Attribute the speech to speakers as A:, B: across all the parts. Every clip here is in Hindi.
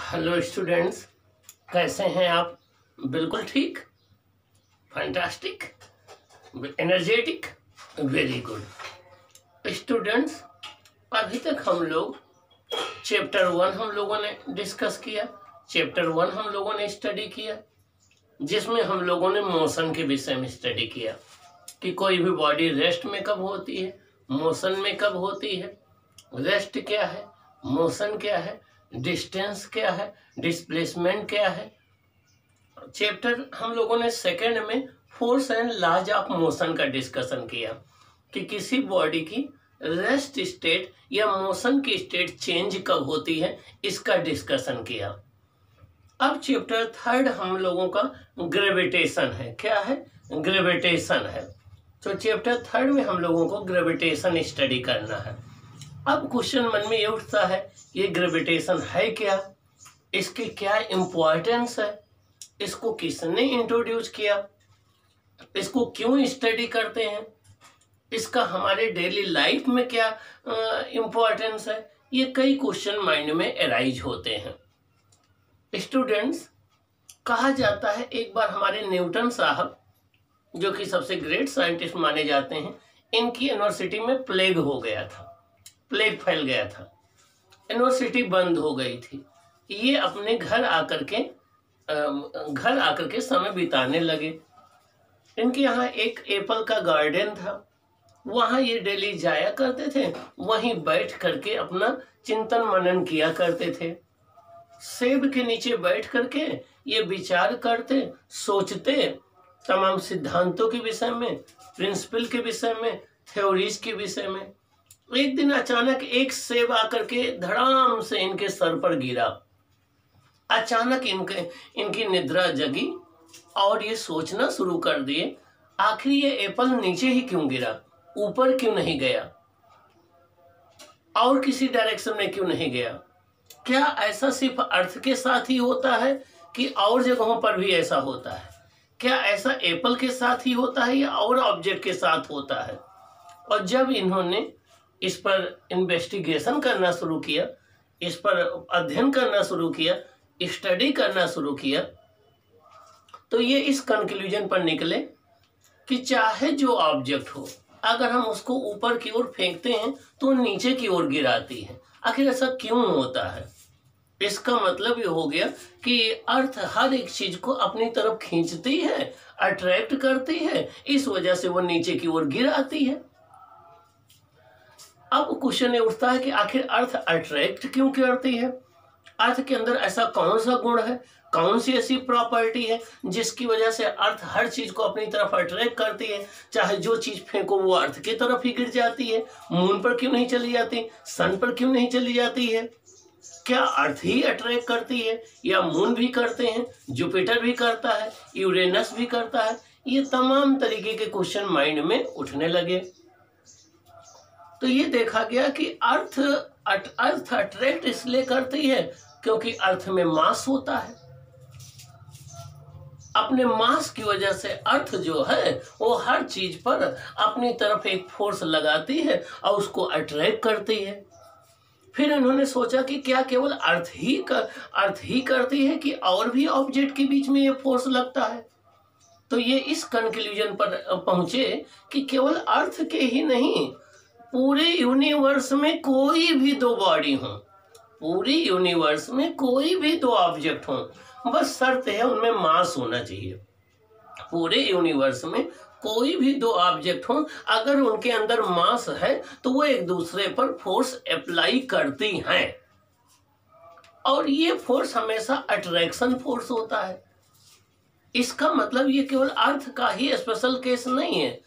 A: हेलो स्टूडेंट्स, कैसे हैं आप? बिल्कुल ठीक, fantastic, energetic, very good. Students, अभी तक हम लोग चैप्टर 1 हम लोगों ने डिस्कस किया। चैप्टर 1 हम लोगों ने स्टडी किया, जिसमें हम लोगों ने मोशन के विषय में स्टडी किया कि कोई भी बॉडी रेस्ट में कब होती है, मोशन में कब होती है, रेस्ट क्या है, मोशन क्या है, डिस्टेंस क्या है, डिस्प्लेसमेंट क्या है। चैप्टर हम लोगों ने सेकंड में force and laws of motion का डिस्कशन किया कि किसी बॉडी की रेस्ट स्टेट या मोशन की स्टेट चेंज कब होती है, इसका डिस्कशन किया। अब चैप्टर थर्ड हम लोगों का ग्रेविटेशन है। क्या है? ग्रेविटेशन है। तो चैप्टर थर्ड में हम लोगों को ग्रेविटेशन स्टडी करना है। अब क्वेश्चन मन में ये उठता है, ये ग्रेविटेशन है क्या, इसकी क्या इम्पोर्टेंस है, इसको किसने इंट्रोड्यूस किया, इसको क्यों स्टडी करते हैं, इसका हमारे डेली लाइफ में क्या इम्पोर्टेंस है। ये कई क्वेश्चन माइंड में अराइज होते हैं। स्टूडेंट्स, कहा जाता है एक बार हमारे न्यूटन साहब, जो कि सबसे ग्रेट साइंटिस्ट माने जाते हैं, इनकी यूनिवर्सिटी में प्लेग हो गया था, प्लेग फैल गया था, यूनिवर्सिटी बंद हो गई थी। ये अपने घर आकर के समय बिताने लगे। इनके यहाँ एक एप्पल का गार्डन था, वहाँ ये डेली जाया करते थे, वहीं बैठ करके अपना चिंतन मनन किया करते थे। सेब के नीचे बैठ करके ये विचार करते, सोचते तमाम सिद्धांतों के विषय में, प्रिंसिपल के विषय में, थ्योरीज के विषय में। एक दिन अचानक एक सेब आकर के धड़ाम से इनके सर पर गिरा। अचानक इनकी निद्रा जगी और ये सोचना शुरू कर दिए, आखिर ये एप्पल नीचे ही क्यों गिरा, ऊपर क्यों नहीं गया, और किसी डायरेक्शन में क्यों नहीं गया। क्या ऐसा सिर्फ अर्थ के साथ ही होता है कि और जगहों पर भी ऐसा होता है? क्या ऐसा एप्पल के साथ ही होता है या और ऑब्जेक्ट के साथ होता है? और जब इन्होंने इस पर इन्वेस्टिगेशन करना शुरू किया, इस पर अध्ययन करना शुरू किया, स्टडी करना शुरू किया, तो ये इस कंक्लूजन पर निकले कि चाहे जो ऑब्जेक्ट हो, अगर हम उसको ऊपर की ओर फेंकते हैं तो नीचे की ओर गिराती है। आखिर ऐसा क्यों होता है? इसका मतलब ये हो गया कि अर्थ हर एक चीज को अपनी तरफ खींचती है, अट्रैक्ट करती है, इस वजह से वो नीचे की ओर गिराती है। अब क्वेश्चन ये उठता है कि आखिर अर्थ अट्रैक्ट क्यों करती है? अर्थ के अंदर ऐसा कौन सा गुण है, कौन सी ऐसी प्रॉपर्टी है जिसकी वजह से अर्थ हर चीज को अपनी तरफ अट्रैक्ट करती है? चाहे जो चीज फेंको वो अर्थ की तरफ ही गिर जाती है। मून पर क्यों नहीं चली जाती, सन पर क्यों नहीं चली जाती है? क्या अर्थ ही अट्रैक्ट करती है या मून भी करते हैं, जुपिटर भी करता है, यूरेनस भी करता है? ये तमाम तरीके के क्वेश्चन माइंड में उठने लगे। तो ये देखा गया कि अर्थ अट्रैक्ट इसलिए करती है क्योंकि अर्थ में मास होता है। अपने मास की वजह से अर्थ जो है वो हर चीज पर अपनी तरफ एक फोर्स लगाती है और उसको अट्रैक्ट करती है। फिर इन्होंने सोचा कि क्या केवल अर्थ ही करती है कि और भी ऑब्जेक्ट के बीच में ये फोर्स लगता है? तो ये इस कंक्लूजन पर पहुंचे कि केवल अर्थ के ही नहीं, पूरे यूनिवर्स में कोई भी दो बॉडी हो, पूरी यूनिवर्स में कोई भी दो ऑब्जेक्ट हो, बस शर्त है उनमें मास होना चाहिए। पूरे यूनिवर्स में कोई भी दो ऑब्जेक्ट हो, अगर उनके अंदर मास है तो वो एक दूसरे पर फोर्स अप्लाई करती हैं, और ये फोर्स हमेशा अट्रैक्शन फोर्स होता है। इसका मतलब ये केवल अर्थ का ही स्पेशल केस नहीं है,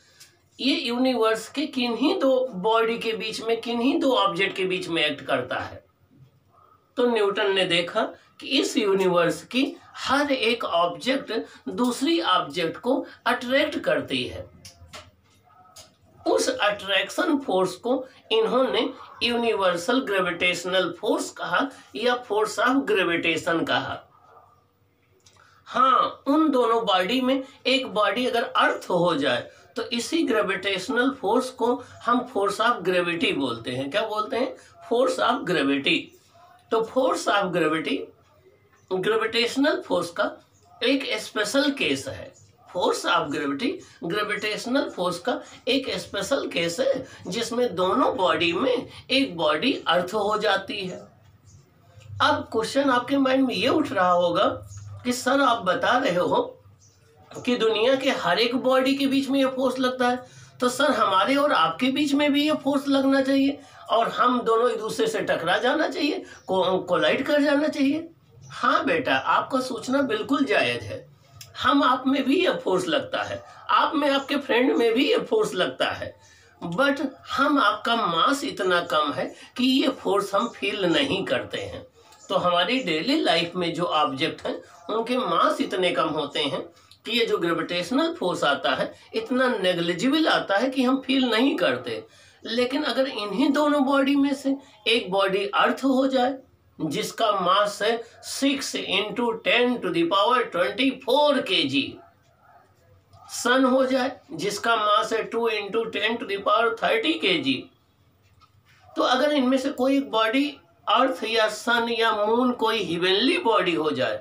A: ये यूनिवर्स के किन्हीं दो बॉडी के बीच में, किन्हीं दो ऑब्जेक्ट के बीच में एक्ट करता है। तो न्यूटन ने देखा कि इस यूनिवर्स की हर एक ऑब्जेक्ट दूसरी ऑब्जेक्ट को अट्रैक्ट करती है। उस अट्रैक्शन फोर्स को इन्होंने यूनिवर्सल ग्रेविटेशनल फोर्स कहा या फोर्स ऑफ ग्रेविटेशन कहा। हाँ, उन दोनों बॉडी में एक बॉडी अगर अर्थ हो जाए तो इसी ग्रेविटेशनल फोर्स को हम फोर्स ऑफ ग्रेविटी बोलते हैं। क्या बोलते हैं? Force of gravity. तो force of gravity gravitational force का एक स्पेशल केस है। Force of gravity gravitational force का एक स्पेशल केस है, जिसमें दोनों बॉडी में एक बॉडी अर्थ हो जाती है। अब क्वेश्चन आपके माइंड में ये उठ रहा होगा कि सर आप बता रहे हो कि दुनिया के हर एक बॉडी के बीच में ये फोर्स लगता है, तो सर हमारे और आपके बीच में भी ये फोर्स लगना चाहिए और हम दोनों एक दूसरे से टकरा जाना चाहिए, कोलाइड कर जाना चाहिए। हाँ बेटा, आपका सोचना बिल्कुल जायज है। हम आप में भी ये फोर्स लगता है, आप में आपके फ्रेंड में भी ये फोर्स लगता है, बट हम आपका मास इतना कम है कि ये फोर्स हम फील नहीं करते हैं। तो हमारी डेली लाइफ में जो ऑब्जेक्ट हैं उनके मास इतने कम होते हैं कि ये जो ग्रेविटेशनल फोर्स आता है इतना नेग्लिजिबल आता है कि हम फील नहीं करते। लेकिन अगर इन्हीं दोनों बॉडी में से एक बॉडी अर्थ हो जाए जिसका मास है 6 × 10⁻24 kg, सन हो जाए जिसका मास है 2 × 10⁻30 kg, तो अगर इनमें से कोई बॉडी अर्थ या सन या मून कोई हेवनली बॉडी हो जाए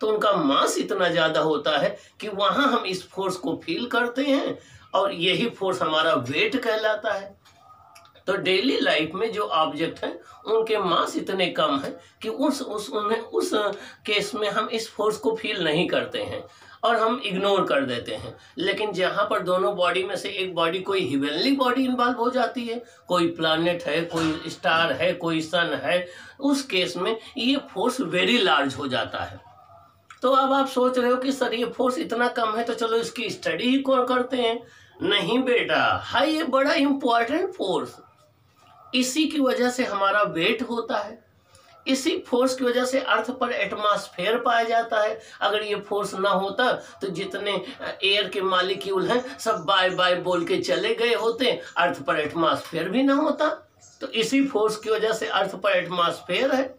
A: तो उनका मास इतना ज़्यादा होता है कि वहाँ हम इस फोर्स को फील करते हैं और यही फोर्स हमारा वेट कहलाता है। तो डेली लाइफ में जो ऑब्जेक्ट हैं उनके मास इतने कम है कि उस केस में हम इस फोर्स को फील नहीं करते हैं और हम इग्नोर कर देते हैं। लेकिन जहाँ पर दोनों बॉडी में से एक बॉडी कोई हेवनली बॉडी इन्वॉल्व हो जाती है, कोई प्लैनेट है, कोई स्टार है, कोई सन है, उस केस में ये फोर्स वेरी लार्ज हो जाता है। तो अब आप सोच रहे हो कि सर ये फोर्स इतना कम है तो चलो इसकी स्टडी ही कौन करते हैं। नहीं बेटा, है ये बड़ा इंपॉर्टेंट फोर्स। इसी की वजह से हमारा वेट होता है, इसी फोर्स की वजह से अर्थ पर एटमॉस्फेयर पाया जाता है। अगर ये फोर्स ना होता तो जितने एयर के मॉलिक्यूल हैं सब बाय बाय बोल के चले गए होते, अर्थ पर एटमॉस्फेयर भी ना होता। तो इसी फोर्स की वजह से अर्थ पर एटमॉस्फेयर है,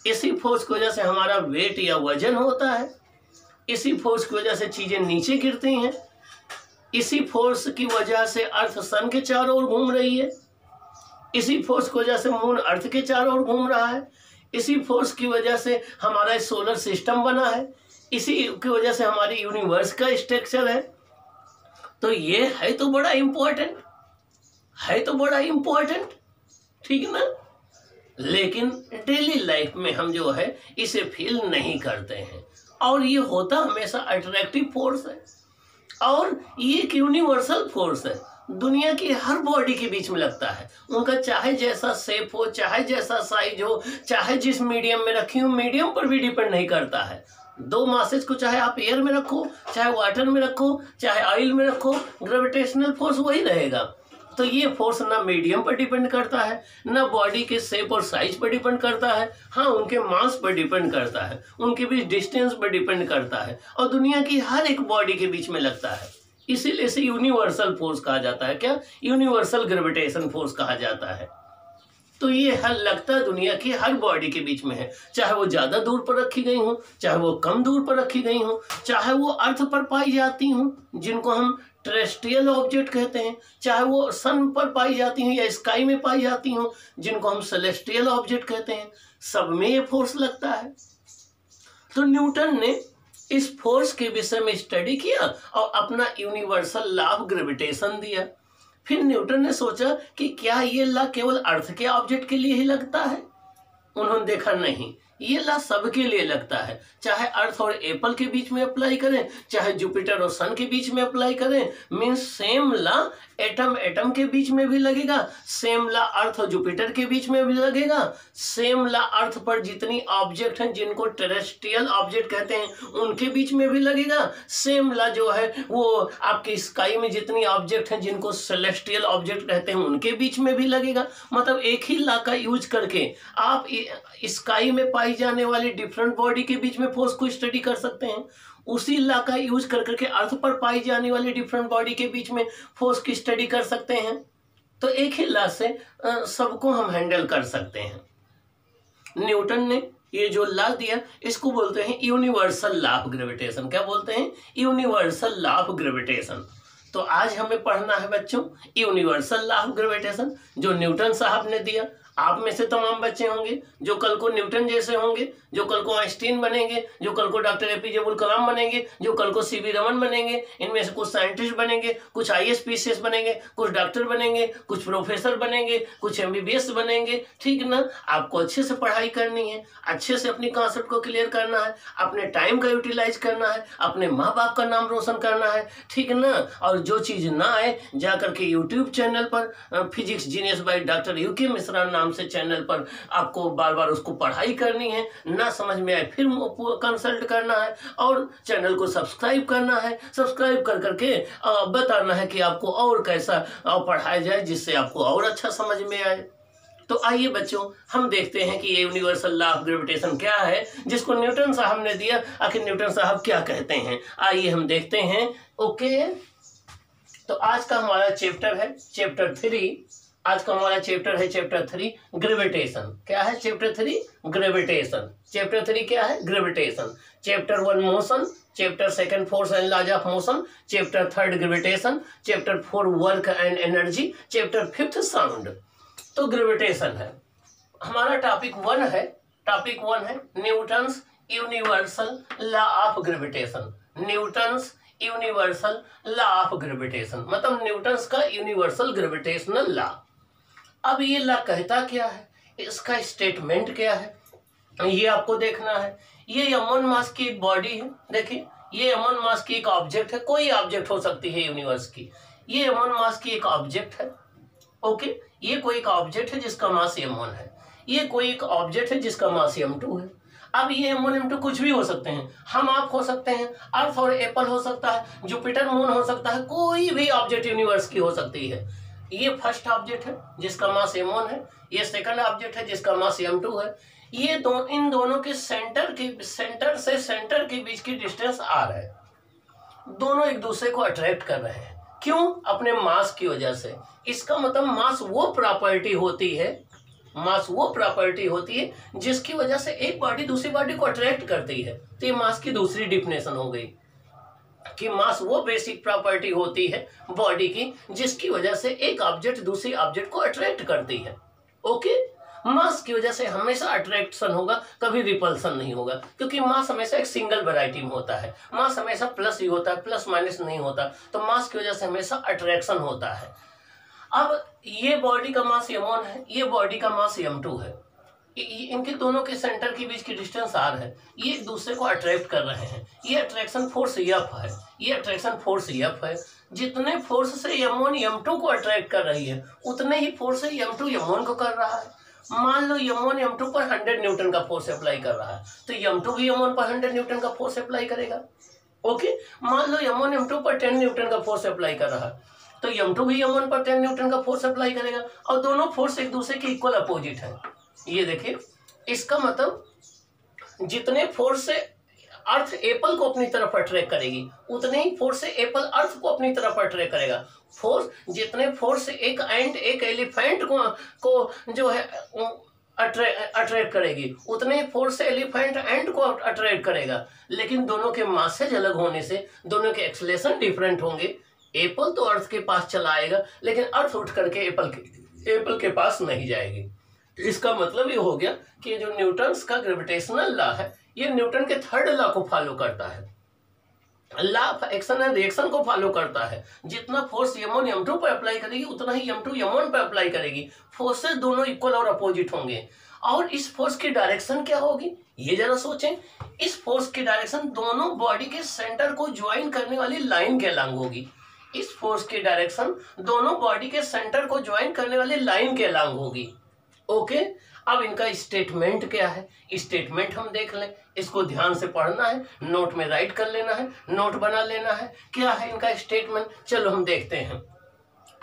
A: इसी फोर्स की वजह से हमारा वेट या वजन होता है, इसी फोर्स की वजह से चीजें नीचे गिरती हैं, इसी फोर्स की वजह से अर्थ सन के चारों ओर घूम रही है, इसी फोर्स की वजह से मून अर्थ के चारों ओर घूम रहा है, इसी फोर्स की वजह से हमारा सोलर सिस्टम बना है, इसी की वजह से हमारी यूनिवर्स का स्ट्रक्चर है। तो ये है तो बड़ा इंपॉर्टेंट, है तो बड़ा इंपॉर्टेंट, ठीक ना। लेकिन डेली लाइफ में हम जो है इसे फील नहीं करते हैं और ये होता हमेशा अट्रैक्टिव फोर्स है और ये एक यूनिवर्सल फोर्स है, दुनिया की हर बॉडी के बीच में लगता है। उनका चाहे जैसा शेप हो, चाहे जैसा साइज हो, चाहे जिस मीडियम में रखी हो, मीडियम पर भी डिपेंड नहीं करता है। दो मासेज को चाहे आप एयर में रखो, चाहे वाटर में रखो, चाहे ऑयल में रखो, ग्रेविटेशनल फोर्स वही रहेगा। तो ये फोर्स ना मीडियम पर डिपेंड करता है, ना बॉडी के शेप और साइज पर डिपेंड करता है, हाँ उनके मास पर डिपेंड करता है, उनके बीच डिस्टेंस पर डिपेंड करता है और दुनिया की हर एक बॉडी के बीच में लगता है। इसीलिए इसे यूनिवर्सल फोर्स कहा जाता है। क्या? यूनिवर्सल ग्रेविटेशन फोर्स कहा जाता है। तो ये हर लगता है दुनिया की हर बॉडी के बीच में है, चाहे वो ज़्यादा दूर पर रखी गई हो, चाहे वो कम दूर पर रखी गई हो, चाहे वो अर्थ पर पाई जाती हो जिनको हम टेरेस्ट्रियल ऑब्जेक्ट कहते हैं, चाहे वो सन पर पाई जाती हैं या स्काई में पाई जाती हो जिनको हम सेलेस्टियल ऑब्जेक्ट कहते हैं, सब में ये फोर्स लगता है। तो न्यूटन ने इस फोर्स के विषय में स्टडी किया और अपना यूनिवर्सल लॉ ऑफ ग्रेविटेशन दिया। फिर न्यूटन ने सोचा कि क्या ये लॉ केवल अर्थ के ऑब्जेक्ट के लिए ही लगता है। उन्होंने देखा नहीं, ये लॉ सबके लिए लगता है, चाहे अर्थ और एप्पल के बीच में अप्लाई करें, चाहे जुपिटर और सन के बीच में अप्लाई करें, मीन्स सेम लॉ एटम के बीच में भी लगेगा, सेम लॉ अर्थ और जुपिटर के बीच में भी लगेगा, सेम लॉ अर्थ पर जितनी ऑब्जेक्ट हैं जिनको टेरेस्ट्रियल ऑब्जेक्ट कहते हैं उनके बीच में भी लगेगा, सेम लॉ जो है वो आपके स्काई में जितनी ऑब्जेक्ट हैं जिनको सेलेस्टियल ऑब्जेक्ट कहते हैं उनके बीच में भी लगेगा। मतलब एक ही लॉ का यूज करके आप स्काई में पाई जाने वाली डिफरेंट बॉडी के बीच में फोर्स को स्टडी कर सकते हैं, उसी लॉ का यूज कर करके अर्थ पर पाई जाने वाली डिफरेंट बॉडी के बीच में फोर्स की स्टडी कर सकते हैं। तो एक ही लॉ से सबको हम हैंडल कर सकते हैं। न्यूटन ने ये जो लॉ दिया इसको बोलते हैं यूनिवर्सल लॉ ऑफ ग्रेविटेशन। क्या बोलते हैं? Universal law of gravitation. तो आज हमें पढ़ना है बच्चों यूनिवर्सल लॉ ऑफ ग्रेविटेशन जो न्यूटन साहब ने दिया। आप में से तमाम बच्चे होंगे जो कल को न्यूटन जैसे होंगे, जो कल को आइंस्टीन बनेंगे, जो कल को डॉक्टर एपीजे अब्दुल कलाम बनेंगे, जो कल को सीवी रमन बनेंगे। इनमें से कुछ साइंटिस्ट बनेंगे, कुछ आईएएस पीसीएस बनेंगे, कुछ डॉक्टर बनेंगे, कुछ प्रोफेसर बनेंगे, कुछ एमबीबीएस बनेंगे। ठीक ना। आपको अच्छे से पढ़ाई करनी है, अच्छे से अपनी कॉन्सेप्ट को क्लियर करना है, अपने टाइम का यूटिलाइज करना है, अपने माँ बाप का नाम रोशन करना है। ठीक ना। और जो चीज ना आए जा करके यूट्यूब चैनल पर physics genius by doctor UK Mishra नाम से चैनल पर आपको बार बार उसको पढ़ाई करनी है। ना समझ में आए फिर कंसल्ट करना है और चैनल को सब्सक्राइब करना है। सब्सक्राइब कर करके बताना है कि आपको और कैसा पढ़ाया जाए जिससे आपको और अच्छा समझ में आए। तो आइए बच्चों, हम देखते हैं कि ये यूनिवर्सल लॉ ऑफ ग्रेविटेशन क्या है जिसको न्यूटन साहब ने दिया। आखिर न्यूटन साहब क्या कहते हैं, आइए हम देखते हैं। ओके, तो आज का हमारा चैप्टर है चैप्टर 3। आज का हमारा चैप्टर है चैप्टर 3 ग्रेविटेशन। क्या है चैप्टर 3? ग्रेविटेशन। चैप्टर 3 क्या है? Gravitation. Chapter 1 motion, chapter 2 force and laws of motion, chapter 3 gravitation, chapter 4 work and energy, chapter 5 sound. तो ग्रेविटेशन है हमारा टॉपिक 1 है। टॉपिक 1 है Newton's universal law of gravitation. Newton's universal law of gravitation मतलब न्यूटन्स का यूनिवर्सल ग्रेविटेशनल लॉ। अब ये लॉ कहता क्या है, इसका स्टेटमेंट क्या है, ये आपको देखना है। ये m1 मास की एक बॉडी है। देखिए, ये m1 मास की एक ऑब्जेक्ट है, कोई ऑब्जेक्ट हो सकती है यूनिवर्स की। ये m1 मास की एक ऑब्जेक्ट है। ओके, ये कोई एक ऑब्जेक्ट है जिसका मास m1 है। ये कोई एक ऑब्जेक्ट है जिसका मास m2 है। अब ये m1 m2 कुछ भी हो सकते हैं, हम आप हो सकते हैं, अर्थ और एप्पल हो सकता है, जुपिटर मून हो सकता है, कोई भी ऑब्जेक्ट यूनिवर्स की हो सकती है। ये फर्स्ट ऑब्जेक्ट है जिसका मास m1 है, ये सेकंड ऑब्जेक्ट है जिसका मास m2 है। ये इन दोनों के सेंटर से सेंटर के बीच की डिस्टेंस r है। दोनों एक दूसरे को अट्रैक्ट कर रहे हैं। क्यों? अपने मास की वजह से। इसका मतलब मास वो प्रॉपर्टी होती है, मास वो प्रॉपर्टी होती है जिसकी वजह से एक बॉडी दूसरी बॉडी को अट्रैक्ट करती है। तो ये मास की दूसरी डिफिनेशन हो गई कि मास वो बेसिक प्रॉपर्टी होती है बॉडी की जिसकी वजह से एक ऑब्जेक्ट दूसरी ऑब्जेक्ट को अट्रैक्ट करती है। ओके, मास की वजह से हमेशा अट्रैक्शन होगा, कभी रिपल्सन नहीं होगा, क्योंकि मास हमेशा एक सिंगल वैरायटी में होता है। मास हमेशा प्लस ही होता है, प्लस माइनस नहीं होता। तो मास की वजह से हमेशा अट्रैक्शन होता है। अब ये बॉडी का मास m1 है, ये बॉडी का मास m2 है। इनके दोनों के सेंटर के बीच की डिस्टेंस r है। ये एक दूसरे को अट्रैक्ट कर रहे हैं। ये अट्रैक्शन फोर्स F है, ये अट्रैक्शन फोर्स F है। जितने फोर्स से m1 m2 को अट्रैक्ट कर रही है उतने ही फोर्स से m2 m1 को कर रहा है। मान लो m1 m2 पर 100 न्यूटन का फोर्स अप्लाई कर रहा है तो m2 भी m1 पर 100 न्यूटन का फोर्स अप्लाई करेगा। ओके, मान लो m1 m2 पर 10 न्यूटन का फोर्स अप्लाई कर रहा है तो m2 भी m1 पर 10 न्यूटन का फोर्स अप्लाई करेगा। और दोनों फोर्स एक दूसरे के इक्वल अपोजिट है। ये देखिए, इसका मतलब जितने फोर्स से अर्थ एप्पल को अपनी तरफ अट्रैक्ट करेगी उतने ही फोर्स से एप्पल अर्थ को अपनी तरफ अट्रैक्ट करेगा। फोर्स जितने फोर्स से एक एंट एक एलिफेंट को जो है अट्रैक्ट करेगी उतने फोर्स से एलिफेंट एंट को अट्रैक्ट करेगा। लेकिन दोनों के मासेज अलग होने से दोनों के एक्सेलरेशन डिफरेंट होंगे। एप्पल तो अर्थ के पास चला आएगा लेकिन अर्थ उठ करके एप्पल के पास नहीं जाएगी। इसका मतलब ये हो गया कि जो न्यूटन्स का ग्रेविटेशनल लॉ है ये न्यूटन के थर्ड लॉ को फॉलो करता है, law of action and reaction को फॉलो करता है। जितना फोर्स m1 m2 पर अप्लाई करेगी उतना ही m2 m1 पर अप्लाई करेगी। फोर्सेस दोनों इक्वल और अपोजिट होंगे। और इस फोर्स की डायरेक्शन क्या होगी ये जरा सोचें। इस फोर्स की डायरेक्शन दोनों बॉडी के सेंटर को ज्वाइन करने वाली लाइन के अलांग होगी। इस फोर्स की डायरेक्शन दोनों बॉडी के सेंटर को ज्वाइन करने वाली लाइन के अलांग होगी। ओके, अब इनका स्टेटमेंट क्या है, स्टेटमेंट हम देख लें। इसको ध्यान से पढ़ना है, नोट में राइट कर लेना है, नोट बना लेना है। क्या है इनका स्टेटमेंट, चलो हम देखते हैं।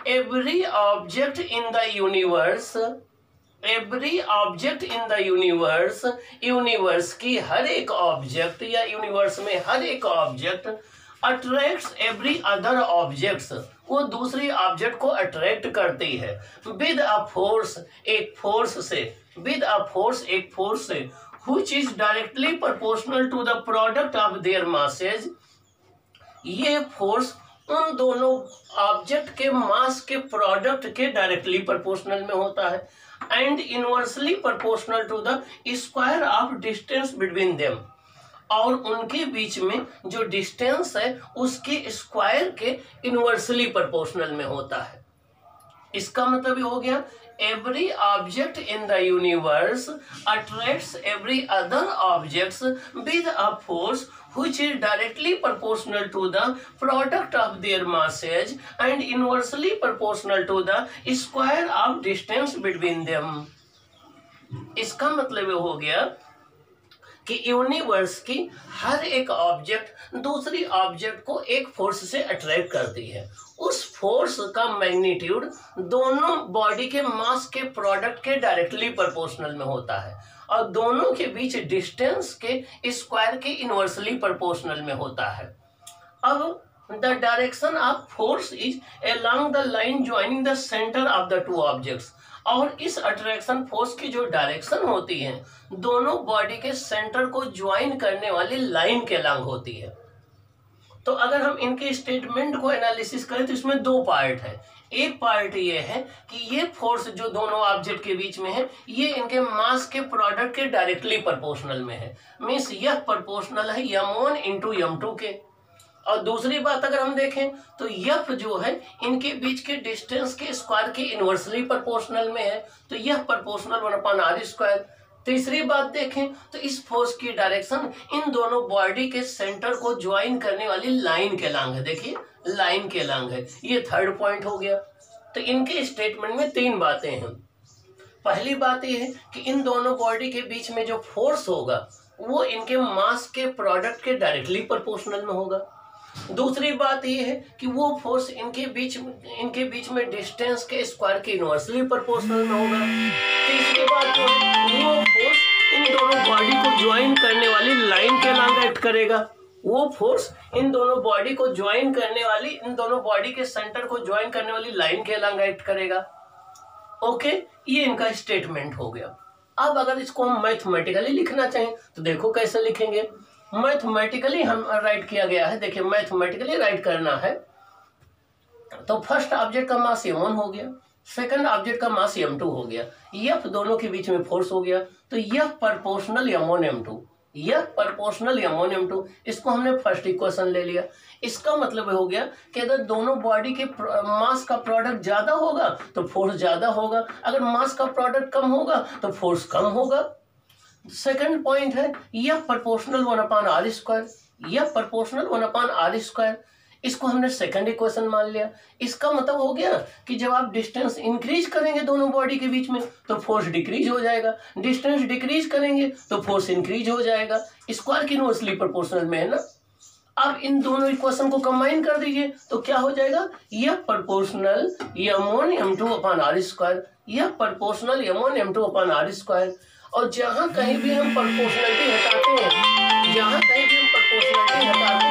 A: Every object in the universe, every object in the universe, universe की हर एक ऑब्जेक्ट या यूनिवर्स में हर एक object attracts every other objects, वो दूसरी ऑब्जेक्ट को अट्रैक्ट करती है विद अ फोर्स, एक फोर्स से, विद अ फोर्स, एक फोर्स से which is directly proportional to the product of their masses। ये फोर्स उन दोनों ऑब्जेक्ट के मास के प्रोडक्ट के डायरेक्टली प्रोपोर्शनल में होता है। and inversely proportional to the square of distance between them, और उनके बीच में जो डिस्टेंस है उसके स्क्वायर के इनवर्सली प्रोपोर्शनल में होता है। इसका मतलब ये हो गया every object in the universe attracts every other objects with a force which is directly proportional to the product of their masses and inversely proportional to the square of distance between them। इसका मतलब ये हो गया कि यूनिवर्स की हर एक ऑब्जेक्ट दूसरी ऑब्जेक्ट को एक फोर्स से अट्रैक्ट करती है। उस फोर्स का मैग्नीट्यूड दोनों बॉडी के मास के प्रोडक्ट के डायरेक्टली प्रोपोर्शनल में होता है और दोनों के बीच डिस्टेंस के स्क्वायर के इनवर्सली प्रोपोर्शनल में होता है। अब the direction of force is along the line joining the centre of the two objects, और इस अट्रैक्शन फोर्स की जो डायरेक्शन होती है दोनों बॉडी के सेंटर को ज्वाइन करने वाली लाइन के अलोंग होती है। तो अगर हम इनके स्टेटमेंट को एनालिसिस करें तो इसमें दो पार्ट है। एक पार्ट ये है कि ये फोर्स जो दोनों ऑब्जेक्ट के बीच में है ये इनके मास के प्रोडक्ट के डायरेक्टली प्रोपोर्शनल में है, मीन्स यह प्रोपोर्शनल है m1 इंटू m2 के। और दूसरी बात अगर हम देखें तो यफ जो है इनके बीच के डिस्टेंस के स्क्वायर के इनवर्सली प्रोपोर्शनल में है, तो यह प्रोपोर्शनल 1/r²। तीसरी बात देखें तो इस फोर्स की डायरेक्शन इन दोनों बॉडी के सेंटर को ज्वाइन करने वाली लाइन के लॉन्ग है। देखिए लाइन के लॉन्ग है, ये थर्ड पॉइंट हो गया। तो इनके स्टेटमेंट में तीन बातें हैं। पहली बात यह है कि इन दोनों बॉडी के बीच में जो फोर्स होगा वो इनके मास के प्रोडक्ट के डायरेक्टली प्रोपोर्शनल में होगा। दूसरी बात यह है कि वो फोर्स इनके बीच में डिस्टेंस के स्क्वायर के इनवर्सली प्रोपोर्शनल में होगा। तीसरी बात जो है वो फोर्स इन दोनों बॉडी को ज्वाइन करने वाली लाइन के लॉन्ग एक्ट करेगा। वो फोर्स इन दोनों बॉडी को ज्वाइन करने वाली इन दोनों बॉडी के सेंटर को ज्वाइन करने वाली लाइन के लॉन्ग एक्ट करेगा। ओके, ये इनका स्टेटमेंट हो गया। अब अगर इसको हम मैथमेटिकली लिखना चाहें तो देखो कैसे लिखेंगे। मैथमेटिकली हम राइट किया गया है, देखिए मैथमेटिकली राइट करना है तो फर्स्ट ऑब्जेक्ट का मास m1 हो गया, सेकंड ऑब्जेक्ट का मास m2 हो गया, यह दोनों के बीच में फोर्स हो गया, तो यह प्रोपोर्शनल m1 m2, यह प्रोपोर्शनल m1 m2, इसको हमने फर्स्ट इक्वेशन ले लिया। इसका मतलब हो गया कि अगर दोनों बॉडी के मास का प्रोडक्ट ज्यादा होगा तो फोर्स ज्यादा होगा, अगर मास का प्रोडक्ट कम होगा तो फोर्स कम होगा। सेकंड पॉइंट है यह प्रोपोर्शनल 1/r², यह प्रोपोर्शनल 1/r², इसको हमने सेकंड इक्वेशन मान लिया। इसका मतलब हो गया कि जब आप डिस्टेंस इंक्रीज करेंगे दोनों बॉडी के बीच में तो फोर्स डिक्रीज हो जाएगा, डिस्टेंस डिक्रीज करेंगे तो फोर्स इंक्रीज हो जाएगा, स्क्वायर की इनवर्सली प्रोपोर्शनल में है ना। अब इन दोनों इक्वेशन को कंबाइन कर दीजिए तो क्या हो जाएगा, यह प्रोपोर्शनल m1 m2/r², यह प्रोपोर्शनल m1 m2/r²। और जहां कहीं भी हम प्रोपोर्शनलिटी हटाते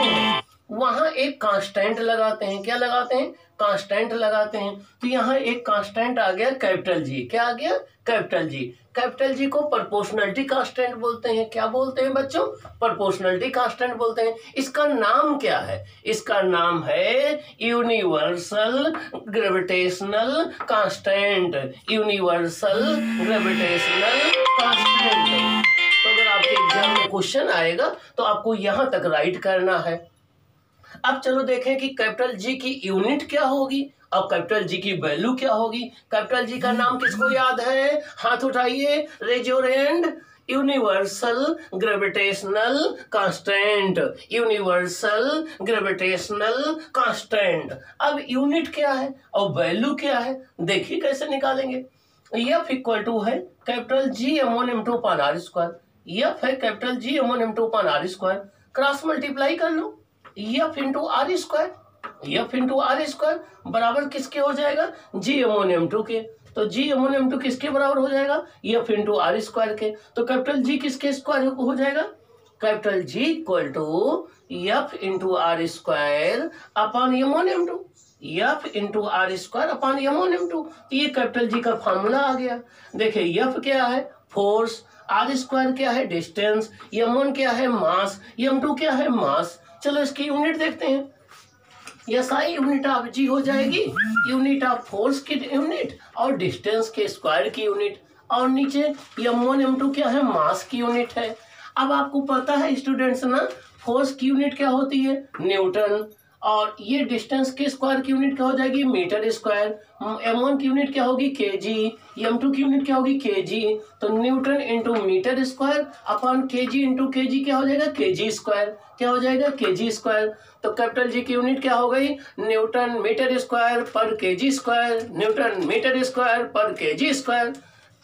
A: हैं वहां एक कांस्टेंट लगाते हैं। क्या लगाते हैं, कांस्टेंट लगाते हैं। तो यहाँ एक कांस्टेंट आ गया कैपिटल जी। क्या आ गया, कैपिटल जी। कैपिटल जी को प्रोपोर्शनलिटी कांस्टेंट बोलते हैं। क्या बोलते हैं बच्चों, प्रोपोर्शनलिटी कांस्टेंट बोलते हैं। इसका नाम क्या है, इसका नाम है universal gravitational constant, universal gravitational constant. तो अगर आपके एग्जाम में क्वेश्चन आएगा तो आपको यहां तक राइट करना है। अब चलो देखें कि कैपिटल जी की यूनिट क्या होगी और कैपिटल जी की वैल्यू क्या होगी। कैपिटल जी का नाम किसको याद है, हाथ उठाइए, raise your hand. Universal gravitational constant, universal gravitational constant. अब यूनिट क्या है और वैल्यू क्या है, देखिए कैसे निकालेंगे। F इक्वल टू है capital G m1 m2/r², F है capital G m1 m2/r², cross multiply कर लो, F into r², F into r² बराबर किसके हो जाएगा, G m1 m2 के। तो G m1 m2 किसके बराबर हो जाएगा, F इंटू r² के। तो कैपिटल G किसके स्क्वायर हो जाएगा, capital G equal to F into r² upon m1 m2, F into r² upon m1 m2। ये कैपिटल G का फॉर्मूला आ गया। देखिए F क्या है, फोर्स, r² क्या है, डिस्टेंस, m1 क्या है, मास, m2 क्या है, मास। चलो इसकी यूनिट देखते हैं। SI यूनिट ऑफ G हो जाएगी यूनिट ऑफ फोर्स की यूनिट और डिस्टेंस के स्क्वायर की यूनिट, और नीचे M1 M2 क्या है, मास की यूनिट है। अब आपको पता है स्टूडेंट्स ना, फोर्स की यूनिट क्या होती है, न्यूटन, और ये डिस्टेंस के स्क्वायर की यूनिट क्या हो जाएगी, मीटर स्क्वायर। M1 की यूनिट क्या होगी, kg, M2 की यूनिट क्या होगी, kg। तो newton into metre square upon kg into kg क्या हो जाएगा, kg स्क्वायर, क्या हो जाएगा, kg स्क्वायर। तो कैपिटल जी की यूनिट क्या हो गई, न्यूटन मीटर स्क्वायर पर kg square, newton metre square पर kg स्क्वायर।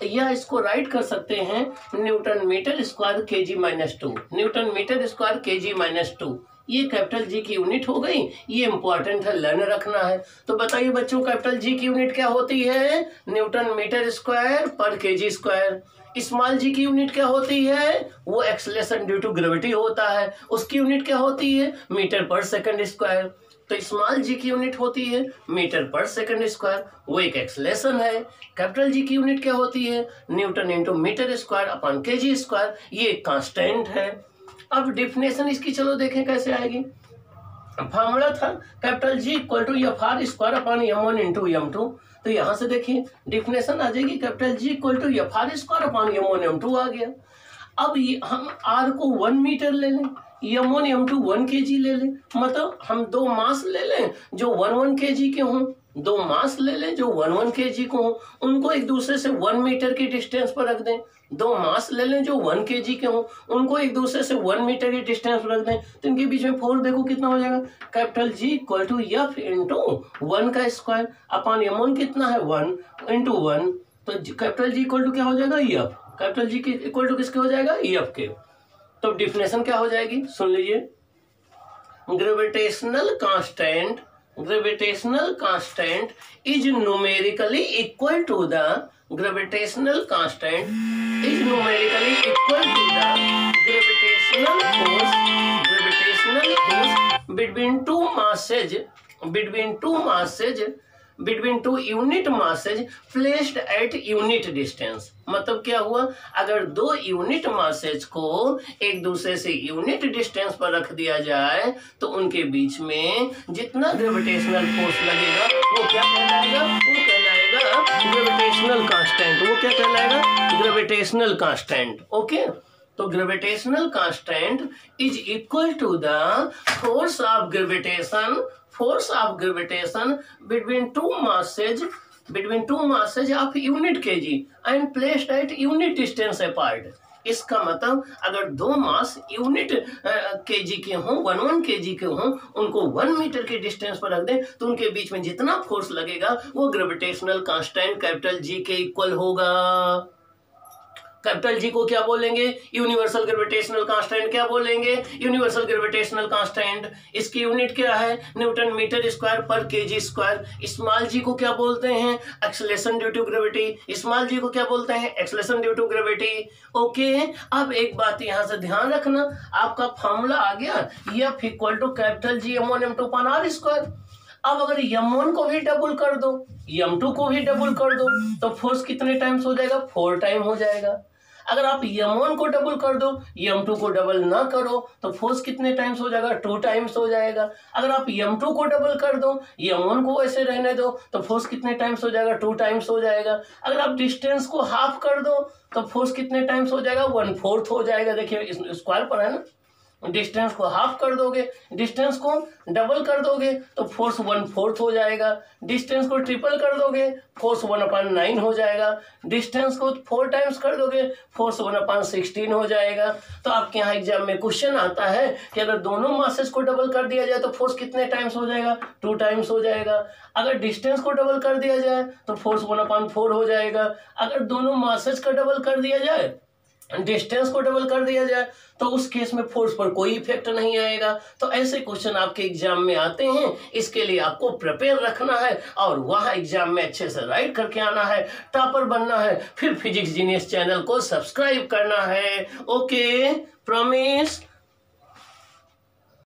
A: या इसको राइट कर सकते हैं newton metre square kg-2, newton metre square kg-2। ये कैपिटल जी की यूनिट हो गई, ये इंपॉर्टेंट है, लर्न रखना है। तो बताइए बच्चों, कैपिटल जी की यूनिट क्या होती है, न्यूटन मीटर स्क्वायर पर kg स्क्वायर। स्मॉल जी की यूनिट क्या होती है, वो एक्सेलरेशन ड्यू टू ग्रेविटी होता है, उसकी यूनिट क्या होती है, मीटर पर सेकंड स्क्वायर। तो स्मॉल जी की यूनिट होती है मीटर पर सेकंड स्क्वायर, वो एक एक्सेलरेशन है। कैपिटल जी की यूनिट क्या होती है, Newton into metre square upon kg square, ये एक कांस्टेंट है। अब डिफिनेशन इसकी चलो देखें कैसे आएगी। फॉर्मूला था capital G equal to FR square upon M1 into M2। तो यहाँ से देखिए डिफिनेशन आ जाएगी capital G equal to FR square upon M1 M2 आ गया। अब हम R को 1 मीटर ले लें, M1 M2 1 kg ले लें, मतलब हम दो मास ले लें जो 1 kg के हों, दो मास ले लें जो 1 kg को हों, उनको एक दूसरे से 1 मीटर की डिस्टेंस पर रख दें। दो मास ले लें जो 1 kg के हों, उनको एक दूसरे से 1 मीटर की डिस्टेंस पर रख दें, तो इनके बीच में फोर्स देखो कितना हो जाएगा, capital G equal to F into 1 का स्क्वायर अपॉन M1 कितना है 1 इंटू 1। तो कैपिटल जी इक्वल टू क्या हो जाएगा, F। कैपिटल जी के इक्वल टू किसके हो जाएगा, F के। तो डिफिनेशन क्या हो जाएगी, सुन लीजिए। Gravitational constant is numerically equal to the gravitational force between two unit masses placed at unit distance। मतलब क्या हुआ, अगर दो यूनिट मासेज को एक दूसरे से यूनिट डिस्टेंस पर रख दिया जाए तो उनके बीच में जितना ग्रेविटेशनल फोर्स लगेगा वो क्या कहलाएगा, वो कहलाएगा ग्रेविटेशनल कांस्टेंट। वो क्या कहलाएगा, ग्रेविटेशनल कांस्टेंट। ओके, तो gravitational constant is equal to the force of gravitation between two masses of unit kg and placed at unit distance apart। इसका मतलब अगर दो मास यूनिट kg के हों, 1 kg के हों, उनको 1 मीटर के डिस्टेंस पर रख दें तो उनके बीच में जितना फोर्स लगेगा वो ग्रेविटेशनल कांस्टेंट कैपिटल जी के इक्वल होगा। कैपिटल जी को क्या बोलेंगे, यूनिवर्सल ग्रेविटेशनल कांस्टेंट। क्या बोलेंगे, यूनिवर्सल ग्रेविटेशनल कांस्टेंट। इसकी यूनिट क्या है, न्यूटन मीटर स्क्वायर पर kg स्क्वायर। स्मॉल जी को क्या बोलते हैं, acceleration due to gravity. Small g को क्या बोलते हैं, acceleration due to gravity. Okay, अब एक बात यहाँ से ध्यान रखना, आपका फॉर्मूला आ गया F equal to capital G M1 M2 upon R square. अब अगर M1 को भी डबल कर दो, M2 को भी डबल कर दो, तो फोर्स कितने टाइम्स हो जाएगा, 4 टाइम हो जाएगा। अगर आप M1 को डबल कर दो, M2 को डबल ना करो, तो फोर्स कितने टाइम्स हो जाएगा, 2 टाइम्स हो जाएगा। अगर आप M2 को डबल कर दो, M1 को ऐसे रहने दो, तो फोर्स कितने टाइम्स हो जाएगा, 2 टाइम्स हो जाएगा। अगर आप डिस्टेंस को हाफ कर दो तो फोर्स कितने टाइम्स हो जाएगा, 1/4 हो जाएगा। देखिए स्क्वायर पर है ना, डिस्टेंस को हाफ कर दोगे, डिस्टेंस को डबल कर दोगे तो फोर्स 1/4 हो जाएगा। डिस्टेंस को ट्रिपल कर दोगे फोर्स 1/9 हो जाएगा। डिस्टेंस को 4 टाइम्स कर दोगे फोर्स 1/16 हो जाएगा। तो आपके यहाँ एग्जाम में क्वेश्चन आता है कि अगर दोनों मासेस को डबल कर दिया जाए तो फोर्स कितने टाइम्स हो जाएगा, 2 टाइम्स हो जाएगा। अगर डिस्टेंस को डबल कर दिया जाए तो फोर्स 1/4 हो जाएगा। अगर दोनों मासेस का डबल कर दिया जाए, डिस्टेंस को डबल कर दिया जाए, तो उस केस में फोर्स पर कोई इफेक्ट नहीं आएगा। तो ऐसे क्वेश्चन आपके एग्जाम में आते हैं, इसके लिए आपको प्रिपेयर रखना है और वहां एग्जाम में अच्छे से राइट करके आना है, टॉपर बनना है। फिर फिजिक्स जीनियस चैनल को सब्सक्राइब करना है। Okay, promise.